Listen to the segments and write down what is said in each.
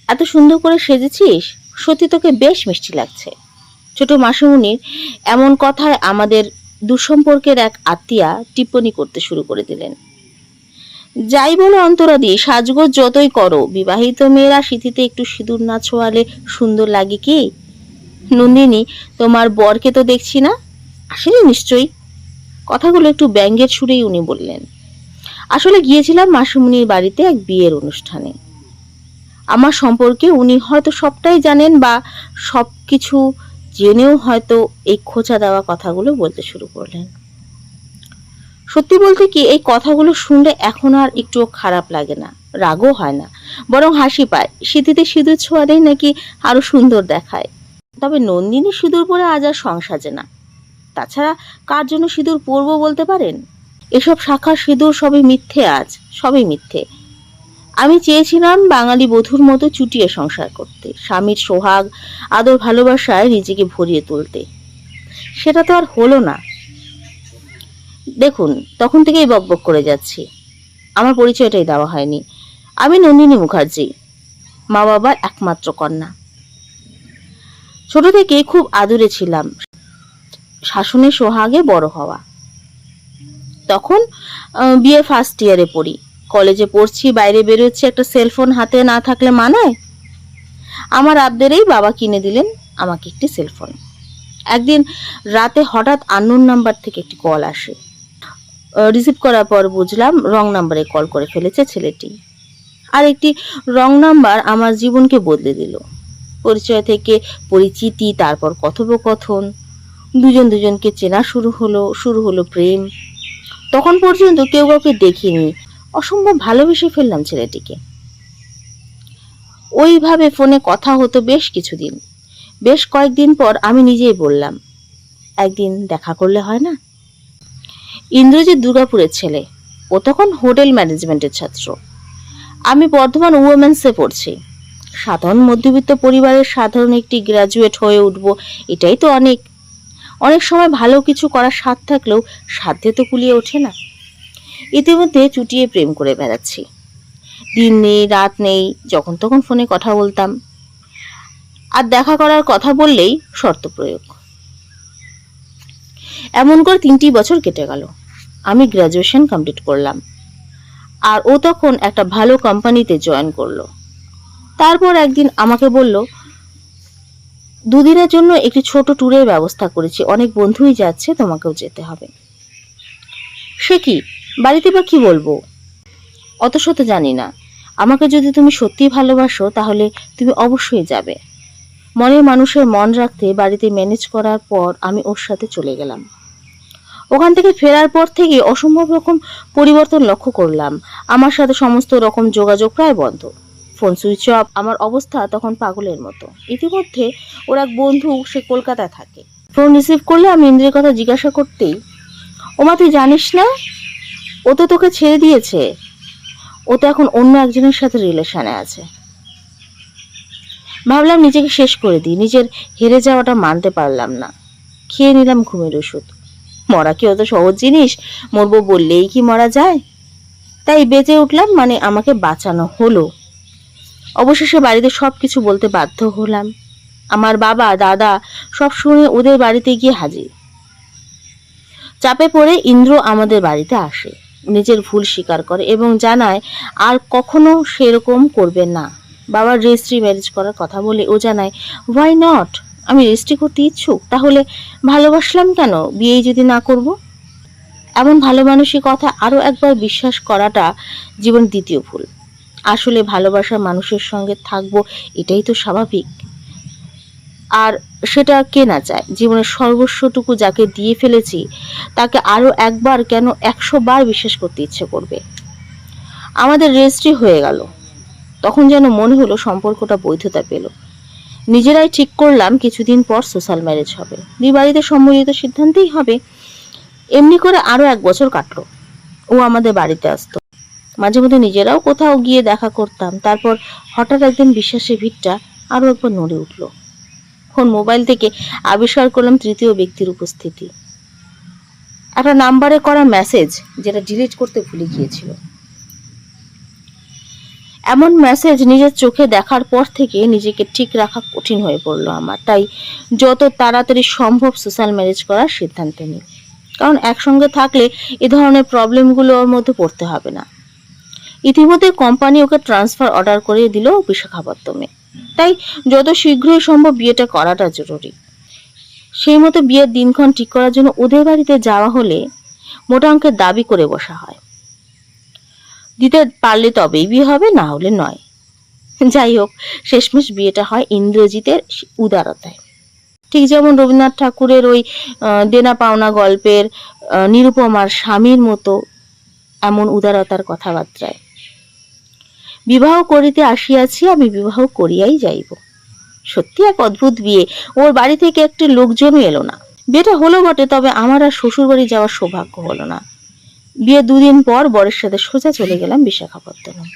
এত সুন্দর করে সেজেছিস, সত্যি তোকে বেশ মিষ্টি লাগছে। ছোট মাসিমণির এমন কথায় আমাদের দুঃসম্পর্কের এক আত্মীয়া টিপ্পণী করতে শুরু করে দিলেন। যাই বলো অন্তরাদি, সাজগোজ যতই করো, বিবাহিত মেয়েরা সিঁথিতে একটু সিঁদুর না ছোঁয়ালে সুন্দর লাগে কি? নন্দিনী, তোমার বরকে তো দেখছি না, আসেনি নিশ্চয়ই। কথাগুলো একটু ব্যঙ্গের সুরেই উনি বললেন। আসলে গিয়েছিলাম মাসিমণির বাড়িতে এক বিয়ের অনুষ্ঠানে। আমার সম্পর্কে উনি হয়তো সবটাই জানেন, বা সবকিছু জেনেও হয়তো এই খোঁচা দেওয়া কথাগুলো বলতে শুরু করলেন। সত্যি বলতে কি, এই কথাগুলো শুনলে এখন আর একটুও খারাপ লাগে না, রাগও হয় না, বরং হাসি পায়। সিঁথিতে সিঁদুর ছোঁয়ালেই নাকি আরো সুন্দর দেখায়। তবে নন্দিনী সিঁদুর পরে আজ আর সাজে না। তাছাড়া কার জন্য সিঁদুর পরবো বলতে পারেন? এসব শাখার সিঁদুর সবই মিথ্যে, আজ সবই মিথ্যে। আমি চেয়েছিলাম বাঙালি বধূর মতো চুটিয়ে সংসার করতে, স্বামীর সোহাগ আদর ভালোবাসায় নিজেকে ভরিয়ে তুলতে। সেটা তো আর হলো না। দেখুন, তখন থেকেই বকবক করে যাচ্ছি। আমার পরিচয়টাই দেওয়া হয়নি। আমি নন্দিনী মুখার্জি, মা বাবার একমাত্র কন্যা। ছোট থেকে খুব আদুরে ছিলাম, শাসনের সোহাগে বড় হওয়া। তখন বিয়ে ফার্স্ট ইয়ারে পড়ি, কলেজে পড়ছি, বাইরে বেরোচ্ছি, একটা সেলফোন হাতে না থাকলে মানায়? আমার আবদারেই বাবা কিনে দিলেন আমাকে একটি সেলফোন। একদিন রাতে হঠাৎ আননোন নাম্বার থেকে একটি কল আসে। রিসিভ করার পর বুঝলাম রং নাম্বারে কল করে ফেলেছে ছেলেটি। আর একটি রং নাম্বার আমার জীবনকে বদলে দিল। পরিচয় থেকে পরিচিতি, তারপর কথোপকথন, দুজনকে চেনা শুরু হলো প্রেম। তখন পর্যন্ত কেউ কাউকে দেখিনি, অসম্ভব ভালোবেসে ফেললাম ছেলেটিকে। ওইভাবে ফোনে কথা হতো বেশ কিছুদিন। বেশ কয়েকদিন পর আমি নিজেই বললাম, একদিন দেখা করলে হয় না? ইন্দ্রজিৎ দুর্গাপুরের ছেলে, ও তখন হোটেল ম্যানেজমেন্টের ছাত্র। আমি বর্ধমান উইমেন্সে পড়ছি। সাধারণ মধ্যবিত্ত পরিবারের সাধারণ একটি গ্রাজুয়েট হয়ে উঠব, এটাই তো অনেক। অনেক সময় ভালো কিছু করার স্বাদ থাকলেও সাধ্যে তো কুলিয়ে ওঠে না। ইতিমধ্যে চুটিয়ে প্রেম করে বেড়াচ্ছি। দিন নেই রাত নেই, যখন তখন ফোনে কথা বলতাম। আর দেখা করার কথা বললেই শর্ত প্রয়োগ। এমন করে 3টি বছর কেটে গেল। আমি গ্রাজুয়েশন কমপ্লিট করলাম, আর ও তখন একটা ভালো কোম্পানিতে জয়েন করলো। তারপর একদিন আমাকে বলল, দুদিনের জন্য একটি ছোট ট্যুরের ব্যবস্থা করেছি, অনেক বন্ধুই যাচ্ছে, তোমাকেও যেতে হবে। সে কি, বাড়িতে বা কি বলবো? অত শত জানি না। আমাকে যদি তুমি সত্যি ভালোবাসো তাহলে তুমি অবশ্যই যাবে। মনের মানুষের মন রাখতে বাড়িতে ম্যানেজ করার পর আমি ওর সাথে চলে গেলাম। ওখান থেকে ফেরার পর থেকে অসম্ভব রকম পরিবর্তন লক্ষ্য করলাম। আমার সাথে সমস্ত রকম যোগাযোগ প্রায় বন্ধ, ফোন সুইচ অফ। আমার অবস্থা তখন পাগলের মতো। ইতিমধ্যে ওর এক বন্ধু, সে কলকাতায় থাকে, ফোন রিসিভ করলে আমি ইন্দ্রের কথা জিজ্ঞাসা করতেই, ওমা তুই জানিস না, ও তো তোকে ছেড়ে দিয়েছে, ও তো এখন অন্য একজনের সাথে রিলেশনে আছে। ভাবলাম নিজেকে শেষ করে দিই, নিজের হেরে যাওয়াটা মানতে পারলাম না। খেয়ে নিলাম ঘুমের ওষুধ। মরা কি অত সহজ জিনিস? মরবো বললেই কি মরা যায়? তাই বেঁচে উঠলাম, মানে আমাকে বাঁচানো হলো। অবশেষে বাড়িতে সবকিছু বলতে বাধ্য হলাম। আমার বাবা দাদা সব শুনে ওদের বাড়িতে গিয়ে হাজির। চাপে পড়ে ইন্দ্র আমাদের বাড়িতে আসে, নিজের ভুল স্বীকার করে এবং জানায় আর কখনো সেরকম করবে না। বাবার রেজিস্ট্রি ম্যারেজ করার কথা বলে ও জানায়, হোয়াই নট, আমি রেজিস্ট্রি করতে ইচ্ছুক, তাহলে ভালোবাসলাম কেন, বিয়ে যদি না করব? এমন ভালো মানুষের কথা আরো একবার বিশ্বাস করাটা জীবন দ্বিতীয় ভুল। আসলে ভালোবাসার মানুষের সঙ্গে থাকবো, এটাই তো স্বাভাবিক। আর সেটা কে না চায়? জীবনের সর্বস্বটুকু যাকে দিয়ে ফেলেছি তাকে আরো একবার কেন 100 বার বিশ্বাস করতে ইচ্ছে করবে? আমাদের রেজিস্ট্রি হয়ে গেল। তখন যেন মনে হলো সম্পর্কটা বৈধতা পেল। নিজেরাই ঠিক করলাম কিছুদিন পর সোশ্যাল ম্যারেজ হবে, দুই বাড়িতে সম্মিলিত সিদ্ধান্তেই হবে। এমনি করে আরো 1 বছর কাটলো। ও আমাদের বাড়িতে আসতো, মাঝে মধ্যে নিজেরাও কোথাও গিয়ে দেখা করতাম। তারপর হঠাৎ একদিন বিশ্বাসের ভিতটা আরো একবার নড়ে উঠলো। ফোন মোবাইল থেকে আবিষ্কার করলাম তৃতীয় ব্যক্তির উপস্থিতি। একটা নাম্বারে করা মেসেজ, যেটা ডিলিট করতে ভুলে গিয়েছিল। এমন মেসেজ নিজের চোখে দেখার পর থেকে নিজেকে ঠিক রাখা কঠিন হয়ে পড়লো আমার। তাই যত তাড়াতাড়ি সম্ভব সোশ্যাল ম্যারেজ করার সিদ্ধান্ত নিই, কারণ একসঙ্গে থাকলে এ ধরনের প্রবলেমগুলোর মধ্যে পড়তে হবে না। ইতিমধ্যে কোম্পানি ওকে ট্রান্সফার অর্ডার করে দিল বিশাখাপত্তমে, তাই যত শীঘ্রই সম্ভব বিয়েটা করাটা জরুরি। সেই মতো বিয়ের দিনক্ষণ ঠিক করার জন্য ওদের বাড়িতে যাওয়া হলে মোটা অঙ্কের দাবি করে বসা হয়। দিতে পারলে তবেই বিয়ে হবে, না হলে নয়। যাই হোক, শেষমেশ বিয়েটা হয় ইন্দ্রজিতের উদারতায়, ঠিক যেমন রবীন্দ্রনাথ ঠাকুরের ওই দেনা পাওনা গল্পের নিরুপমার স্বামীর মতো এমন উদারতার কথাবার্তায়। বিবাহ করিতে আসিয়াছি, আমি বিবাহ করিয়াই যাইব। সত্যি এক অদ্ভুত বিয়ে। ওর বাড়ি থেকে একটি লোকজনও এলো না। বিয়েটা হলো বটে, তবে আমার আর শ্বশুর বাড়ি যাওয়ার সৌভাগ্য হলো না। বিয়ে 2 দিন পর বরের সাথে সোজা চলে গেলাম বিশাখাপত্তনম।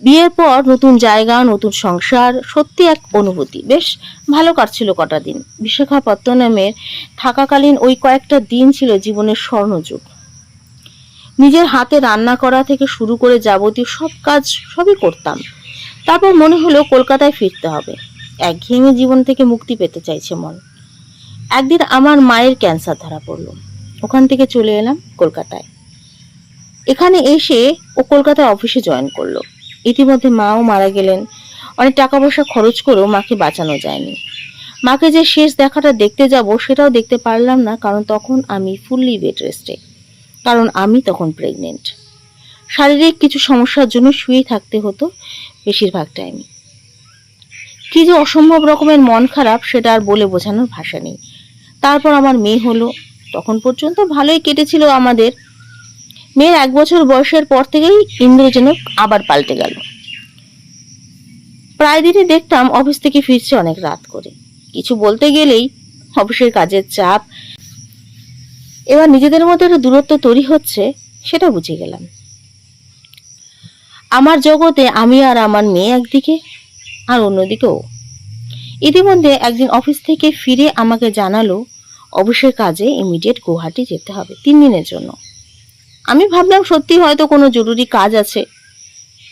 বিয়ের পর নতুন জায়গা, নতুন সংসার, সত্যি এক অনুভূতি। বেশ ভালো কাটছিল কটা দিন। বিশাখাপত্তনমে থাকাকালীন ওই কয়েকটা দিন ছিল জীবনের স্বর্ণযুগ। নিজের হাতে রান্না করা থেকে শুরু করে যাবতীয় সব কাজ সবই করতাম। তারপর মনে হলো কলকাতায় ফিরতে হবে। একঘেয়েমি জীবন থেকে মুক্তি পেতে চাইছে মন। একদিন আমার মায়ের ক্যান্সার ধরা পড়লো। ওখান থেকে চলে এলাম কলকাতায়। এখানে এসে ও কলকাতায় অফিসে জয়েন করলো। ইতিমধ্যে মাও মারা গেলেন। অনেক টাকা পয়সা খরচ করেও মাকে বাঁচানো যায়নি। মাকে যে শেষ দেখাটা দেখতে যাব সেটাও দেখতে পারলাম না, কারণ তখন আমি ফুললি বেড রেস্টে, কারণ আমি তখন প্রেগনেন্ট। শারীরিক কিছু সমস্যার জন্য শুয়েই থাকতে হতো বেশিরভাগ টাইমে। কি যে অসম্ভব রকমের মন খারাপ, সেটা আর বলে বোঝানোর ভাষা নেই। তারপর আমার মেয়ে হলো। তখন পর্যন্ত ভালোই কেটেছিল আমাদের। মেয়ের 1 বছর বয়সের পর থেকেই ইন্দ্র যেন আবার পাল্টে গেল। প্রায় দিনই দেখতাম অফিস থেকে ফিরছে অনেক রাত করে। কিছু বলতে গেলেই অফিসের কাজের চাপ, এবার নিজেদের মধ্যে একটা দূরত্ব তৈরি হচ্ছে, সেটা বুঝে গেলাম। আমার জগতে আমি আর আমার মেয়ে একদিকে, আর অন্যদিকে ও। ইতিমধ্যে একদিন অফিস থেকে ফিরে আমাকে জানালো অফিসের কাজে ইমিডিয়েট গুয়াহাটি যেতে হবে 3 দিনের জন্য। আমি ভাবলাম সত্যি হয়তো কোনো জরুরি কাজ আছে,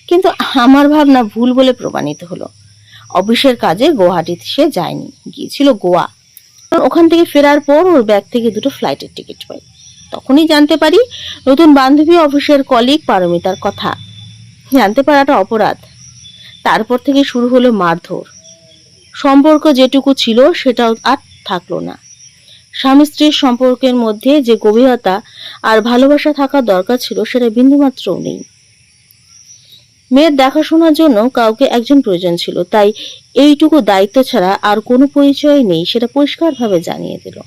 কিন্তু আমার ভাবনা ভুল বলে প্রমাণিত হলো। অফিসের কাজে গুয়াহাটিতে সে যায়নি, গিয়েছিল গোয়া। ওখান থেকে ফেরার পর ওর ব্যাগ থেকে 2টো ফ্লাইটের টিকিট পাই। তখনই জানতে পারি নতুন বান্ধবী অফিসের কলিগ পারমিতার কথা। জানতে পারাটা অপরাধ। তারপর থেকে শুরু হলো মারধর। সম্পর্ক যেটুকু ছিল সেটাও আর থাকলো না। স্বামী স্ত্রীর সম্পর্কের মধ্যে যে গভীরতা আর ভালোবাসা থাকা দরকার ছিল সেটা বিন্দুমাত্রও নেই। মেয়ের দেখাশোনার জন্য কাউকে একজন প্রয়োজন ছিল, তাই এইটুকু দায়িত্ব ছাড়া আর কোনো পরিচয় নেই, সেটা পরিষ্কারভাবে জানিয়ে দিল।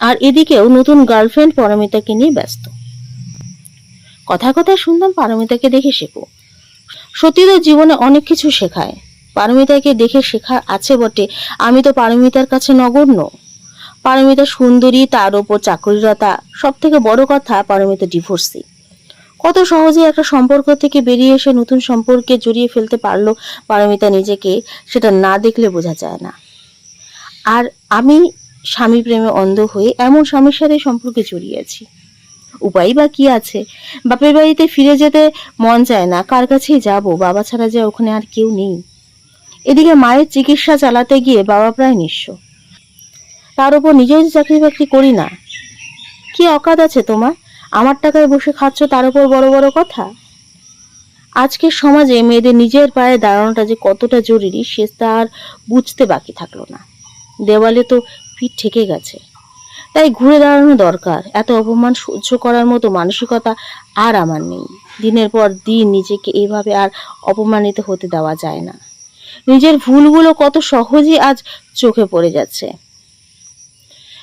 আর এদিকেও নতুন গার্লফ্রেন্ড পারমিতাকে নিয়ে ব্যস্ত। কথা কথায় শুনতাম পারমিতাকে দেখে শেখো। সত্যি তো জীবনে অনেক কিছু শেখায়। পারমিতাকে দেখে শেখা আছে বটে, আমি তো পারমিতার কাছে নগণ্য। পারমিতা সুন্দরী, তার ওপর চাকরিরতা, সব থেকে বড় কথা পারমিতা ডিভোর্সি। কত সহজে একটা সম্পর্ক থেকে বেরিয়ে এসে নতুন সম্পর্কে জড়িয়ে ফেলতে পারলো পারমিতা নিজেকে, সেটা না দেখলে বোঝা যায় না। আর আমি স্বামী প্রেমে অন্ধ হয়ে এমন স্বামীর সাথে সম্পর্কে জড়িয়েছি। উপায় বা কি আছে? বাপের বাড়িতে ফিরে যেতে মন চায় না, কার কাছেই যাব? বাবা ছাড়া যে ওখানে আর কেউ নেই। এদিকে মায়ের চিকিৎসা চালাতে গিয়ে বাবা প্রায় নিঃস্ব। তার উপর নিজেও যে চাকরি বাকরি করি না। কি অকাত আছে তোমার? আমার টাকায় বসে খাচ্ছ, তার উপর বড় বড় কথা। আজকের সমাজে মেয়েদের নিজের পায়ে দাঁড়ানোটা যে কতটা জরুরি সে তার বুঝতে বাকি থাকলো না। দেওয়ালে তো পিঠ ঠেকে গেছে, তাই ঘুরে দাঁড়ানো দরকার। এত অপমান সহ্য করার মতো মানসিকতা আর আমার নেই। দিনের পর দিন নিজেকে এইভাবে আর অপমানিত হতে দেওয়া যায় না। নিজের ভুলগুলো কত সহজেই আজ চোখে পড়ে যাচ্ছে।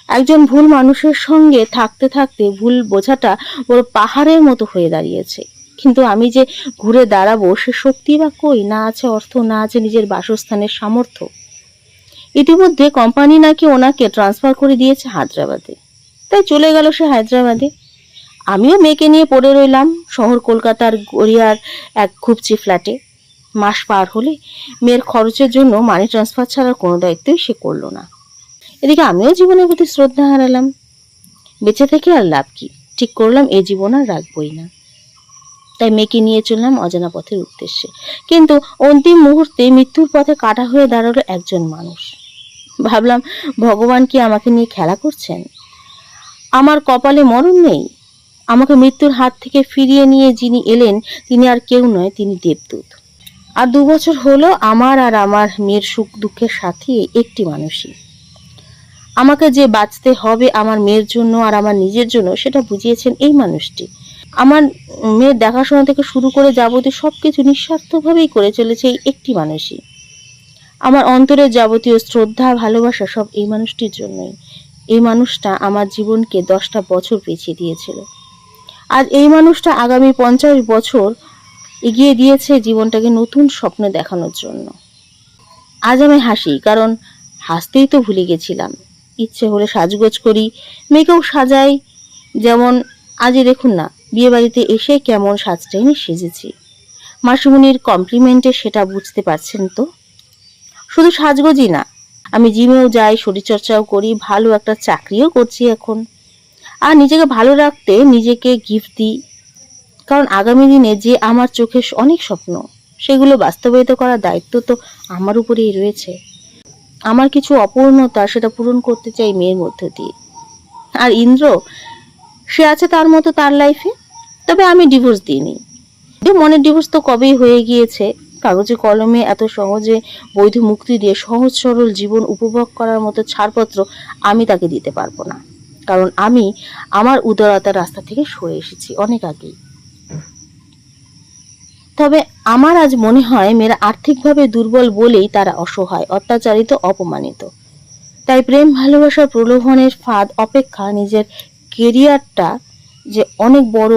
একজন ভুল মানুষের সঙ্গে থাকতে থাকতে ভুল বোঝাটা বড় পাহাড়ের মতো হয়ে দাঁড়িয়েছে। কিন্তু আমি যে ঘুরে দাঁড়াবো সে শক্তি বা কই? না আছে অর্থ, না আছে নিজের বাসস্থানের সামর্থ্য। ইতিমধ্যে কোম্পানি নাকি ওনাকে ট্রান্সফার করে দিয়েছে হায়দ্রাবাদে, তাই চলে গেল সে হায়দ্রাবাদে। আমিও মেয়েকে নিয়ে পড়ে রইলাম শহর কলকাতার গড়িয়ার এক খুবচি ফ্ল্যাটে। মাস পার হলে মেয়ের খরচের জন্য মানি ট্রান্সফার ছাড়ার কোনো দায়িত্বই সে করলো না। এদিকে আমিও জীবনের প্রতি শ্রদ্ধা হারালাম। বেঁচে থেকে আর লাভ কি? ঠিক করলাম এ জীবন আর রাখবই না। তাই মেয়েকে নিয়ে চললাম অজানা পথের উদ্দেশ্যে। কিন্তু অন্তিম মুহূর্তে মৃত্যুর পথে কাটা হয়ে দাঁড়ালো একজন মানুষ। ভাবলাম, ভগবান কি আমাকে নিয়ে খেলা করছেন? আমার কপালে মরণ নেই। আমাকে মৃত্যুর হাত থেকে ফিরিয়ে নিয়ে যিনি এলেন তিনি আর কেউ নয়, তিনি দেবদূত। আর 2 বছর হলো আমার আর আমার মেয়ের সুখ দুঃখের সাথী একটি মানুষই। আমাকে যে বাঁচতে হবে আমার মেয়ের জন্য আর আমার নিজের জন্য সেটা বুঝিয়েছেন এই মানুষটি। আমার মেয়ের দেখাশোনা থেকে শুরু করে যাবতীয় সবকিছু নিঃস্বার্থভাবেই করে চলেছে এই একটি মানুষই। আমার অন্তরের যাবতীয় শ্রদ্ধা ভালোবাসা সব এই মানুষটির জন্যই। এই মানুষটা আমার জীবনকে 10টা বছর পেছিয়ে দিয়েছিল। আজ এই মানুষটা আগামী 50 বছর এগিয়ে দিয়েছে জীবনটাকে নতুন স্বপ্ন দেখানোর জন্য। আজ আমি হাসি, কারণ হাসতেই তো ভুলে গেছিলাম। ইচ্ছে হলে সাজগোজ করি, মেয়েকেও সাজাই। যেমন আজই দেখুন না, বিয়ে বাড়িতে এসে কেমন সাজটাইনি সেজেছি। মাসিমণির কমপ্লিমেন্টে সেটা বুঝতে পারছেন তো। শুধু সাজগোজই না, আমি জিমেও যাই, শরীরচর্চাও করি, ভালো একটা চাকরিও করছি এখন। আর নিজেকে ভালো রাখতে নিজেকে গিফট দিই, কারণ আগামী দিনে যে আমার চোখে অনেক স্বপ্ন, সেগুলো বাস্তবায়িত করার দায়িত্ব তো আমার উপরেই রয়েছে। আমার কিছু অপূর্ণতা সেটা পূরণ করতে চাই মেয়ের মধ্য দিয়ে। আর ইন্দ্র, সে আছে তার মতো তার লাইফে। তবে আমি ডিভোর্স দিইনি। মনের ডিভোর্স তো কবেই হয়ে গিয়েছে। কাগজে কলমে এত সহজে বৈধ মুক্তি দিয়ে সহজ সরল জীবন উপভোগ করার মতো ছাড়পত্র আমি তাকে দিতে পারবো না, কারণ আমি আমার উদারতার রাস্তা থেকে সরে এসেছি অনেক আগেই। তবে আমার আজ মনে হয় মেয়েরা আর্থিকভাবে দুর্বল বলেই তারা অসহায়, অত্যাচারিত, অপমানিত। তাই প্রেম ভালোবাসার প্রলোভনের ফাঁদ অপেক্ষা নিজের কেরিয়ারটা যে অনেক বড়,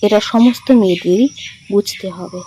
এটা সমস্ত মেয়েদেরই বুঝতে হবে।